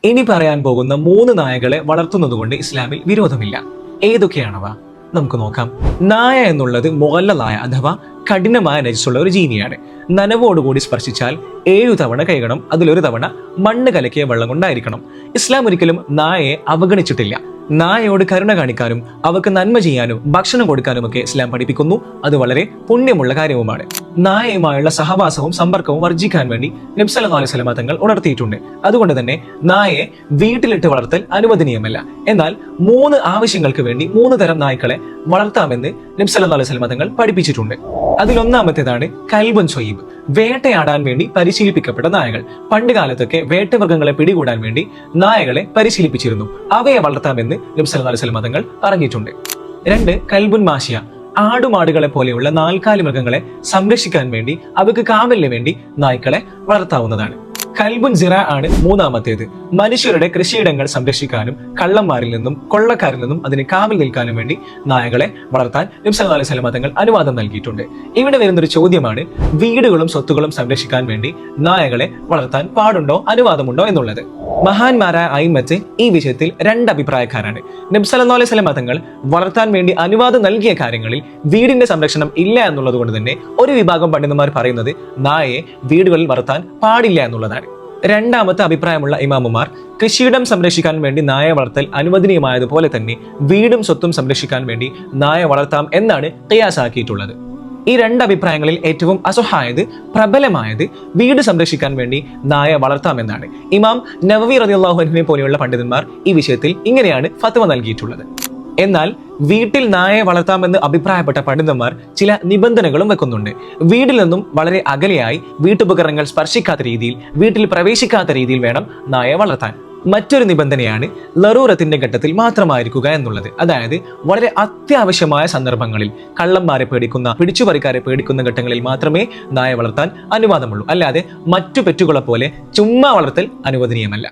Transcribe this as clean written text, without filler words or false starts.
ഇനി പറയാൻ പോകുന്ന 3 നായകളെ വളർത്തുന്നതുകൊണ്ട് ഇസ്ലാമിൽ വിരോധമില്ല. ഏതൊക്കെയാണവ നമുക്ക് നോക്കാം. നായ എന്നുള്ളത് മുഗല്ലദായ അഥവാ കഠിനമായ നജസുള്ള ഒരു ജീവിയാണ്. നനവോടുകൂടി സ്പർശിച്ചാൽ 7 തവണ കഴുകണം. അതിലൊരു തവണ മണ്ണ് കലക്കിയ വെള്ളം കൊണ്ടായിരിക്കണം. ഇസ്ലാം ഒരിക്കലും നായയെ അവഗണിച്ചിട്ടില്ല. നായയോട് കരുണ കാണിക്കാനും അവർക്ക് നന്മ ചെയ്യാനും ഭക്ഷണം കൊടുക്കാനുമൊക്കെ ഇസ്ലാം പഠിപ്പിക്കുന്നു. അത് വളരെ പുണ്യമുള്ള കാര്യവുമാണ്. നായയുമായുള്ള സഹവാസവും സമ്പർക്കവും വർജിക്കാൻ വേണ്ടി നബി സല്ലല്ലാഹു അലൈഹി വസല്ലം തങ്ങൾ ഉണർത്തിയിട്ടുണ്ട്. അതുകൊണ്ട് തന്നെ നായയെ വീട്ടിലിട്ട് വളർത്തൽ അനുവദനീയമല്ല. എന്നാൽ 3 ആവശ്യങ്ങൾക്ക് വേണ്ടി 3 തരം നായ്ക്കളെ വളർത്താമെന്ന് നബി സല്ലല്ലാഹു അലൈഹി വസല്ലം തങ്ങൾ പഠിപ്പിച്ചിട്ടുണ്ട്. അതിലൊന്നാമത്തേതാണ് കൽബുൻ സ്വയ്യിബ്, വേട്ടയാടാൻ വേണ്ടി പരിശീലിപ്പിക്കപ്പെട്ട നായകൾ. പണ്ട് കാലത്തൊക്കെ വേട്ടമൃഗങ്ങളെ പിടികൂടാൻ വേണ്ടി നായകളെ പരിശീലിപ്പിച്ചിരുന്നു. അവയെ വളർത്താമെന്ന് നബി സല്ലല്ലാഹു അലൈഹി വസല്ലം തങ്ങൾ പറഞ്ഞിട്ടുണ്ട്. 2 കൽബുൻ മാഷിയ, ആടുമാടുകളെ പോലെയുള്ള 4 കാലി മൃഗങ്ങളെ സംരക്ഷിക്കാൻ വേണ്ടി അവർക്ക് കാവലിന് വേണ്ടി നായ്ക്കളെ വളർത്താവുന്നതാണ്. കൽബുൻ സിറ ആണ് 3ാമത്തേത്. മനുഷ്യരുടെ കൃഷിയിടങ്ങൾ സംരക്ഷിക്കാനും കള്ളന്മാരിൽ നിന്നും കൊള്ളക്കാരിൽ നിന്നും അതിന് കാവൽ നിൽക്കാനും വേണ്ടി നായകളെ വളർത്താൻ നബി സല്ലല്ലാഹു അലൈഹി വസല്ലം തങ്ങൾ അനുവാദം നൽകിയിട്ടുണ്ട്. ഇവിടെ വരുന്നൊരു ചോദ്യമാണ്, വീടുകളും സ്വത്തുകളും സംരക്ഷിക്കാൻ വേണ്ടി നായകളെ വളർത്താൻ പാടുണ്ടോ, അനുവാദമുണ്ടോ എന്നുള്ളത്. മഹാന്മാരായ അയിമ്മത്ത് ഈ വിഷയത്തിൽ 2 അഭിപ്രായക്കാരാണ്. നബി സല്ലല്ലാഹു അലൈഹി വസല്ലം തങ്ങൾ വളർത്താൻ വേണ്ടി അനുവാദം നൽകിയ കാര്യങ്ങളിൽ വീടിന്റെ സംരക്ഷണം ഇല്ല എന്നുള്ളത് കൊണ്ട് തന്നെ ഒരു വിഭാഗം പണ്ഡിതന്മാർ പറയുന്നത് നായയെ വീടുകളിൽ വളർത്താൻ പാടില്ല എന്നുള്ളതാണ്. 2ാമത്തെ അഭിപ്രായമുള്ള ഇമാമുമാർ കൃഷിയിടം സംരക്ഷിക്കാൻ വേണ്ടി നായ വളർത്തൽ അനുവദനീയമായതുപോലെ തന്നെ വീടും സ്വത്തും സംരക്ഷിക്കാൻ വേണ്ടി നായ വളർത്താം എന്നാണ് ഖിയാസാക്കിയിട്ടുള്ളത്. ഈ 2 അഭിപ്രായങ്ങളിൽ ഏറ്റവും അസഹായത് പ്രബലമായത് വീട് സംരക്ഷിക്കാൻ വേണ്ടി നായ വളർത്താമെന്നാണ്. ഇമാം നവവി റളിയല്ലാഹു അൻഹുവിനെ പോലെയുള്ള പണ്ഡിതന്മാർ ഈ വിഷയത്തിൽ ഇങ്ങനെയാണ് ഫത്വ നൽകിയിട്ടുള്ളത്. എന്നാൽ വീട്ടിൽ നായയെ വളർത്താമെന്ന് അഭിപ്രായപ്പെട്ട പണ്ഡിതന്മാർ ചില നിബന്ധനകളും വെക്കുന്നുണ്ട്. വീട്ടിൽ നിന്നും വളരെ അകലെയായി വീട്ടുപകരണങ്ങൾ സ്പർശിക്കാത്ത രീതിയിൽ, വീട്ടിൽ പ്രവേശിക്കാത്ത രീതിയിൽ വേണം നായയെ വളർത്താൻ. മറ്റൊരു നിബന്ധനയാണ് ലറൂറത്തിന്റെ ഘട്ടത്തിൽ മാത്രമായിരിക്കുക എന്നുള്ളത്. അതായത് വളരെ അത്യാവശ്യമായ സന്ദർഭങ്ങളിൽ, കള്ളന്മാരെ പേടിക്കുന്ന, പിടിച്ചുപറിക്കാരെ പേടിക്കുന്ന ഘട്ടങ്ങളിൽ മാത്രമേ നായ വളർത്താൻ അനുവാദമുള്ളൂ. അല്ലാതെ മറ്റു പെറ്റുകളെ പോലെ ചുമ്മാ വളർത്തൽ അനുവദനീയമല്ല.